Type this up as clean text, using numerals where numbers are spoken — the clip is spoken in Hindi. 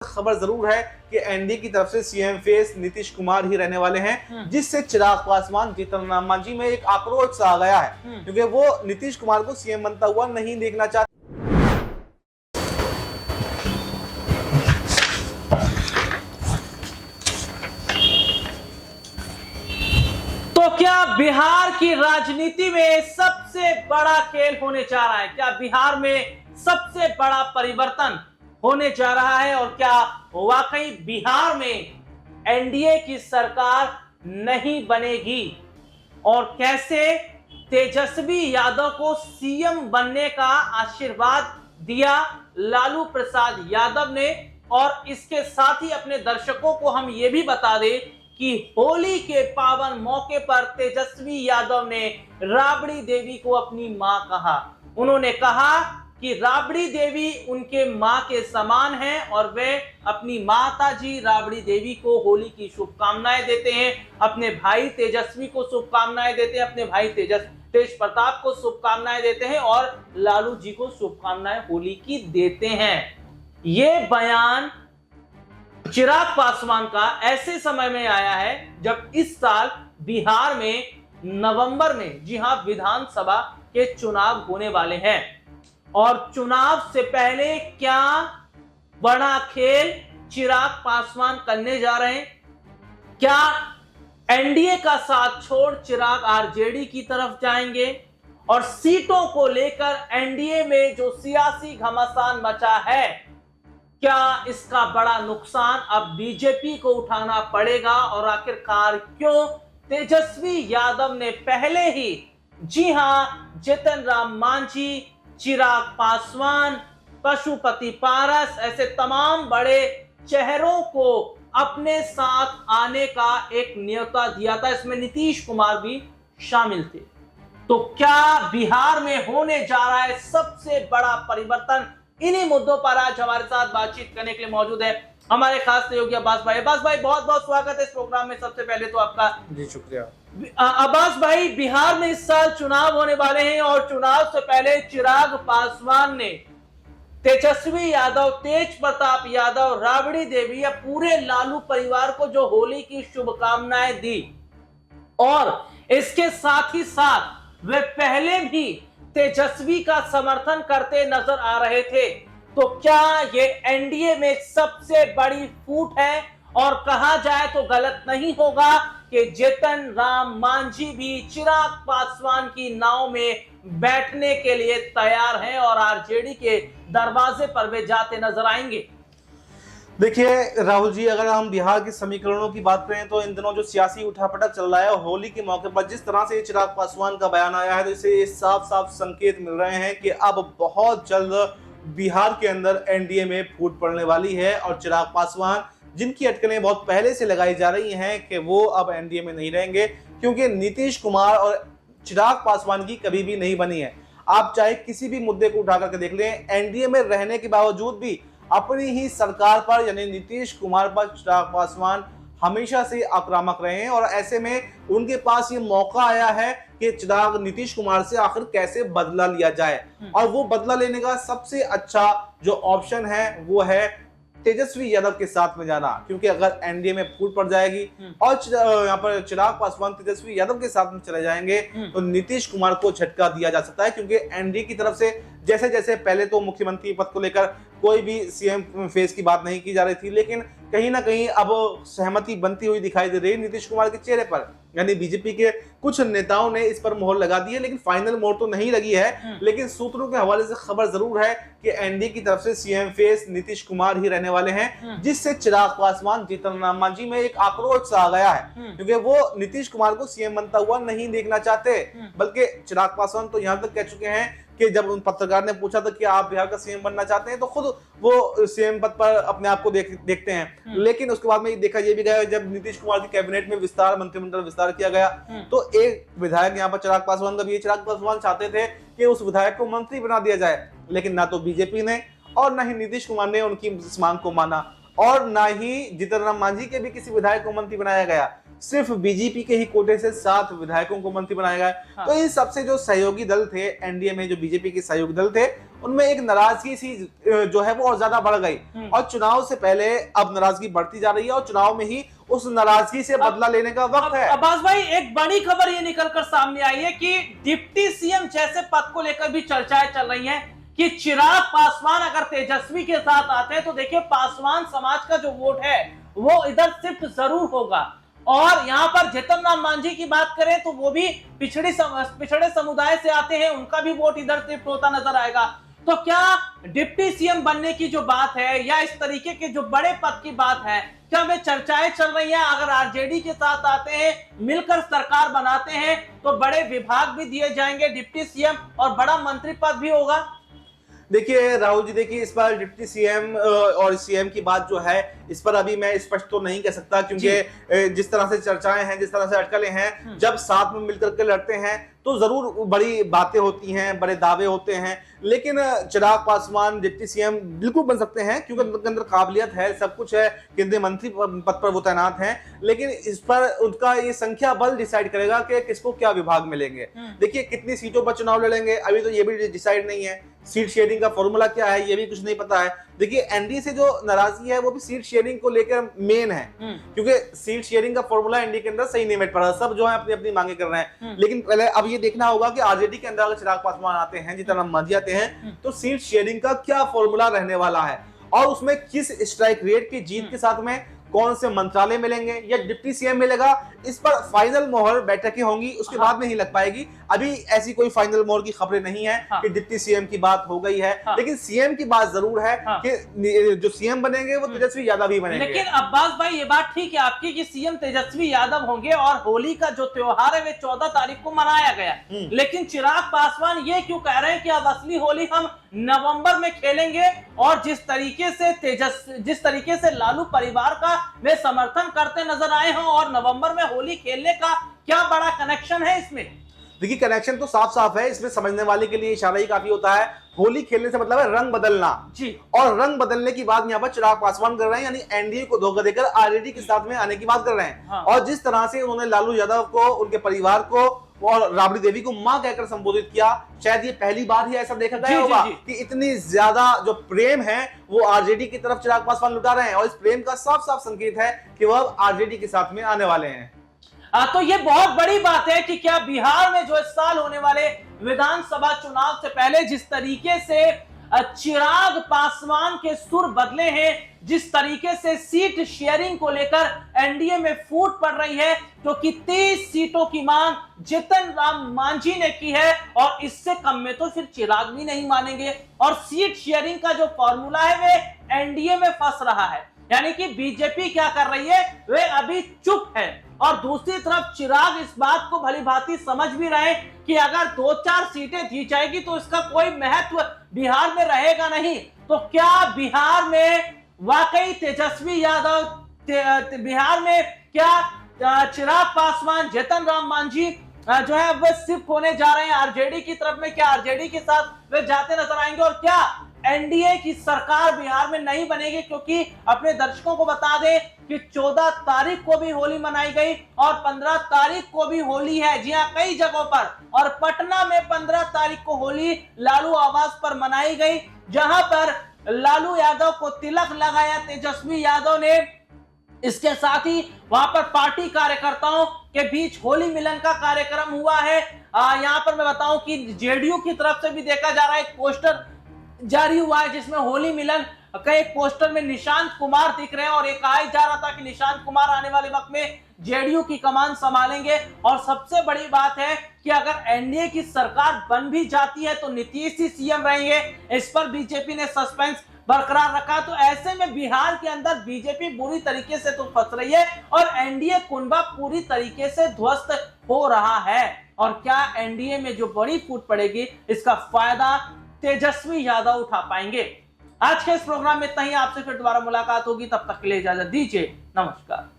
खबर जरूर है कि एनडीए की तरफ से सीएम फेस नीतीश कुमार ही रहने वाले हैं, जिससे चिराग पासवान जीतन राम मांझी में एक आक्रोश सा आ गया है, क्योंकि वो नीतीश कुमार को सीएम बनता हुआ नहीं देखना चाहते। तो क्या बिहार की राजनीति में सबसे बड़ा खेल होने जा रहा है? क्या बिहार में सबसे बड़ा परिवर्तन होने जा रहा है? और क्या वाकई बिहार में एनडीए की सरकार नहीं बनेगी? और कैसे तेजस्वी यादव को सीएम बनने का आशीर्वाद दिया लालू प्रसाद यादव ने? और इसके साथ ही अपने दर्शकों को हम ये भी बता दें कि होली के पावन मौके पर तेजस्वी यादव ने राबड़ी देवी को अपनी मां कहा। उन्होंने कहा कि राबड़ी देवी उनके मां के समान हैं और वे अपनी माता जी राबड़ी देवी को होली की शुभकामनाएं देते हैं, अपने भाई तेजस्वी को शुभकामनाएं देते हैं, अपने भाई तेज प्रताप को शुभकामनाएं देते हैं और लालू जी को शुभकामनाएं होली की देते हैं। ये बयान चिराग पासवान का ऐसे समय में आया है जब इस साल बिहार में नवंबर में, जी हां, विधानसभा के चुनाव होने वाले हैं। और चुनाव से पहले क्या बड़ा खेल चिराग पासवान करने जा रहे हैं? क्या एनडीए का साथ छोड़ चिराग आरजेडी की तरफ जाएंगे? और सीटों को लेकर एनडीए में जो सियासी घमासान मचा है, क्या इसका बड़ा नुकसान अब बीजेपी को उठाना पड़ेगा? और आखिरकार क्यों तेजस्वी यादव ने पहले ही, जी हां, जीतन राम मांझी, चिराग पासवान, पशुपति पारस, ऐसे तमाम बड़े चेहरों को अपने साथ आने का एक न्योता दिया था। इसमें नीतीश कुमार भी शामिल थे। तो क्या बिहार में होने जा रहा है सबसे बड़ा परिवर्तन? इन्हीं मुद्दों पर आज हमारे साथ बातचीत करने के लिए मौजूद है हमारे खास सहयोगी अब्बास भाई। अब्बास भाई, बहुत बहुत स्वागत है इस प्रोग्राम में। सबसे पहले तो आपका जी शुक्रिया। अब्बास भाई, बिहार में इस साल चुनाव होने वाले हैं और चुनाव से पहले चिराग पासवान ने तेजस्वी यादव, तेज प्रताप यादव, राबड़ी देवी या पूरे लालू परिवार को जो होली की शुभकामनाएं दी, और इसके साथ ही साथ वे पहले भी तेजस्वी का समर्थन करते नजर आ रहे थे। तो क्या ये एनडीए में सबसे बड़ी फूट है? और कहा जाए तो गलत नहीं होगा कि जीतन राम मांझी भी चिराग पासवान की नाव में बैठने के लिए तैयार हैं और आरजेडी के दरवाजे पर वे जाते नजर आएंगे। देखिए राहुल जी, अगर हम बिहार के समीकरणों की बात करें तो इन दिनों जो सियासी उठापटक चल रहा है, होली के मौके पर जिस तरह से चिराग पासवान का बयान आया है, तो इससे साफ साफ संकेत मिल रहे हैं कि अब बहुत जल्द बिहार के अंदर एनडीए में फूट पड़ने वाली है। और चिराग पासवान, जिनकी अटकलें बहुत पहले से लगाई जा रही हैं कि वो अब एनडीए में नहीं रहेंगे, क्योंकि नीतीश कुमार और चिराग पासवान की कभी भी नहीं बनी है। आप चाहे किसी भी मुद्दे को उठा करके देख लें, एनडीए में रहने के बावजूद भी अपनी ही सरकार पर, यानी नीतीश कुमार पर, चिराग पासवान हमेशा से आक्रामक रहे हैं। और ऐसे में उनके पास ये मौका आया है कि चिराग नीतीश कुमार से आखिर कैसे बदला लिया जाए। और वो बदला लेने का सबसे अच्छा जो ऑप्शन है वो है तेजस्वी यादव के साथ में जाना, क्योंकि अगर एनडीए में फूट पड़ जाएगी और यहाँ पर चिराग पासवान तेजस्वी यादव के साथ में चले जाएंगे तो नीतीश कुमार को झटका दिया जा सकता है। क्योंकि एनडीए की तरफ से जैसे जैसे पहले तो मुख्यमंत्री पद को लेकर कोई भी सीएम फेस की बात नहीं की जा रही थी, लेकिन कहीं ना कहीं अब सहमति बनती हुई दिखाई दे रही है नीतीश कुमार के चेहरे पर। यानी बीजेपी के कुछ नेताओं ने इस पर मोहर लगा दी है, लेकिन फाइनल मोहर तो नहीं लगी है। लेकिन सूत्रों के हवाले से खबर जरूर है कि एनडीए की तरफ से सीएम फेस नीतीश कुमार ही रहने वाले हैं, जिससे चिराग पासवान, जीतन राम मांझी में एक आक्रोश सा आ गया है, क्योंकि वो नीतीश कुमार को सीएम बनता हुआ नहीं देखना चाहते। बल्कि चिराग पासवान तो यहां तक कह चुके हैं कि जब उन पत्रकार ने पूछा था कि आप बिहार का सीएम बनना चाहते हैं, तो खुद वो सीएम पद पर अपने आप को देखते हैं। लेकिन उसके बाद में देखा ये भी गया, जब नीतीश कुमार की कैबिनेट में विस्तार, मंत्रिमंडल विस्तार किया गया, तो एक विधायक यहाँ पर चिराग पासवान का भी, चिराग पासवान चाहते थे कि उस विधायक को मंत्री बना दिया जाए, लेकिन ना तो बीजेपी ने और ना ही नीतीश कुमार ने उनकी इस मांग को माना, और ना ही जीतन राम मांझी के भी किसी विधायक को मंत्री बनाया गया। सिर्फ बीजेपी के ही कोटे से 7 विधायकों को मंत्री बनाया गया। तो इन सबसे जो सहयोगी दल थे एनडीए में, जो बीजेपी के सहयोगी दल थे, उनमें एक नाराजगी सी जो है वो और ज्यादा बढ़ गई, और चुनाव से पहले अब नाराजगी बढ़ती जा रही है और चुनाव में ही उस नाराजगी से बदला लेने का वक्त है। अब्बास भाई, एक बड़ी खबर ये निकलकर सामने आई है कि डिप्टी सीएम जैसे पद को लेकर भी चर्चाएं चल रही हैं कि चिराग पासवान अगर तेजस्वी के साथ आते हैं तो देखिए पासवान समाज का जो वोट है वो इधर शिफ्ट जरूर होगा। और यहाँ पर जीतन राम मांझी की बात करें तो वो भी पिछड़े समुदाय से आते हैं, उनका भी वोट इधर शिफ्ट होता नजर आएगा। तो क्या डिप्टी सीएम बनने की जो बात है या इस तरीके के जो बड़े पद की बात है, क्या वे चर्चाएं चल रही हैं? अगर आरजेडी के साथ आते हैं, मिलकर सरकार बनाते हैं तो बड़े विभाग भी दिए जाएंगे डिप्टी सीएम और बड़ा मंत्री पद भी होगा। देखिए राहुल जी, देखिए इस पर डिप्टी सीएम और सीएम की बात जो है इस पर अभी मैं स्पष्ट तो नहीं कह सकता, क्योंकि जिस तरह से चर्चाएं हैं, जिस तरह से अटकलें हैं, जब साथ में मिलकर के लड़ते हैं तो जरूर बड़ी बातें होती हैं, बड़े दावे होते हैं। लेकिन चिराग पासवान डिप्टी सीएम बिल्कुल बन सकते हैं क्योंकि उनके अंदर काबिलियत है, सब कुछ है, केंद्रीय मंत्री पद पर वो तैनात हैं। लेकिन इस पर उनका ये संख्या बल डिसाइड करेगा कि किसको क्या विभाग मिलेंगे। देखिए कितनी सीटों पर चुनाव लड़ेंगे अभी तो ये भी डिसाइड नहीं है, सीट शेयरिंग का फॉर्मूला क्या है ये भी कुछ नहीं पता है। देखिए एनडीए से जो नाराजगी है वो भी सीट शेयरिंग को लेकर मेन है, क्योंकि सीट शेयरिंग का फॉर्मूला एनडीए के अंदर सही नहीं बैठ पा रहा, सब जो है अपनी अपनी मांगे कर रहे हैं। लेकिन पहले अब ये देखना होगा कि आरजेडी के अंदर अगर चिराग पासवान आते हैं, जीतन राम मांझी आते हैं, तो सीट शेयरिंग का क्या फॉर्मूला रहने वाला है और उसमें किस स्ट्राइक रेट की जीत के साथ में कौन से मंत्रालय मिलेंगे या डिप्टी सीएम मिलेगा, इस पर फाइनल मोहर बैठकें होंगी, उसके बाद में ही लग पाएगी। अभी ऐसी कोई फाइनल मोहर की खबरें नहीं है कि डिप्टी सीएम की बात हो गई है, लेकिन सीएम की बात जरूर है कि जो सीएम बनेंगे वो तेजस्वी यादव ही बनेंगे। लेकिन अब्बास भाई ये बात ठीक है आपकी कि सीएम तेजस्वी यादव होंगे और होली का जो त्योहार है वे 14 तारीख को मनाया गया, लेकिन चिराग पासवान ये क्यों कह रहे हैं कि अब असली होली हम नवंबर में खेलेंगे? और जिस तरीके से लालू परिवार का वे समर्थन करते नजर आए हैं और नवंबर में होली खेलने का क्या बड़ा कनेक्शन है इसमें? देखिए कनेक्शन तो साफ साफ है, इसमें समझने वाले के लिए इशारा ही काफी होता है। होली खेलने से मतलब है रंग बदलना जी, और रंग बदलने की बात यहाँ पर चिराग पासवान कर रहे हैं, यानी एनडीए को धोखा देकर आरजेडी के साथ में आने की बात कर रहे हैं। और जिस तरह से उन्होंने लालू यादव को, उनके परिवार को और राबड़ी देवी को मां कहकर संबोधित किया, शायद ये पहली बार ही ऐसा देखा गया होगा कि इतनी ज्यादा जो प्रेम है वो आरजेडी की तरफ चिराग पासवान लुटा रहे हैं, और इस प्रेम का साफ साफ संकेत है कि वह आरजेडी के साथ में आने वाले हैं। तो ये बहुत बड़ी बात है कि क्या बिहार में जो इस साल होने वाले विधानसभा चुनाव से पहले जिस तरीके से चिराग पासवान के सुर बदले हैं, जिस तरीके से सीट शेयरिंग को लेकर एनडीए में फूट पड़ रही है, क्योंकि 30 सीटों की मांग जीतन राम मांझी ने की है और इससे कम में तो फिर चिराग भी नहीं मानेंगे। और सीट शेयरिंग का जो फॉर्मूला है वे एनडीए में फंस रहा है, यानी कि बीजेपी क्या कर रही है, वे अभी चुप है। और दूसरी तरफ चिराग इस बात को भली भांति समझ भी रहे कि अगर 2-4 सीटें दी जाएगी तो इसका कोई महत्व बिहार में रहेगा नहीं। तो क्या बिहार में वाकई तेजस्वी यादव, बिहार में क्या चिराग पासवान, जीतन राम मांझी जो है वो शिफ्ट होने जा रहे हैं आरजेडी की तरफ में? क्या आरजेडी के साथ वे जाते नजर आएंगे? और क्या एनडीए की सरकार बिहार में नहीं बनेगी? क्योंकि अपने दर्शकों को बता दें कि 14 तारीख को भी होली मनाई गई और 15 तारीख को भी होली है, जी हाँ, कई जगहों पर। और पटना में 15 तारीख को होली लालू आवास पर मनाई गई, जहां पर लालू यादव को तिलक लगाया तेजस्वी यादव ने। इसके साथ ही वहां पर पार्टी कार्यकर्ताओं के बीच होली मिलन का कार्यक्रम हुआ है। यहां पर मैं बताऊं कि जेडीयू की तरफ से भी देखा जा रहा है, एक पोस्टर जारी हुआ है जिसमें होली मिलन का एक पोस्टर में निशांत कुमार दिख रहे हैं और ये कहा जा रहा था कि निशांत कुमार आने वाले वक्त में जेडीयू की कमान संभालेंगे। और सबसे बड़ी बात है कि अगर एनडीए की सरकार बन भी जाती है तो नीतीश ही सीएम रहेंगे, इस पर बीजेपी ने सस्पेंस बरकरार रखा। तो ऐसे में बिहार के अंदर बीजेपी बुरी तरीके से तो फंस रही है और एनडीए कुनबा पूरी तरीके से ध्वस्त हो रहा है। और क्या एनडीए में जो बड़ी फूट पड़ेगी इसका फायदा तेजस्वी यादव उठा पाएंगे? आज के इस प्रोग्राम में इतना ही, आपसे फिर दोबारा मुलाकात होगी, तब तक के लिए इजाजत दीजिए, नमस्कार।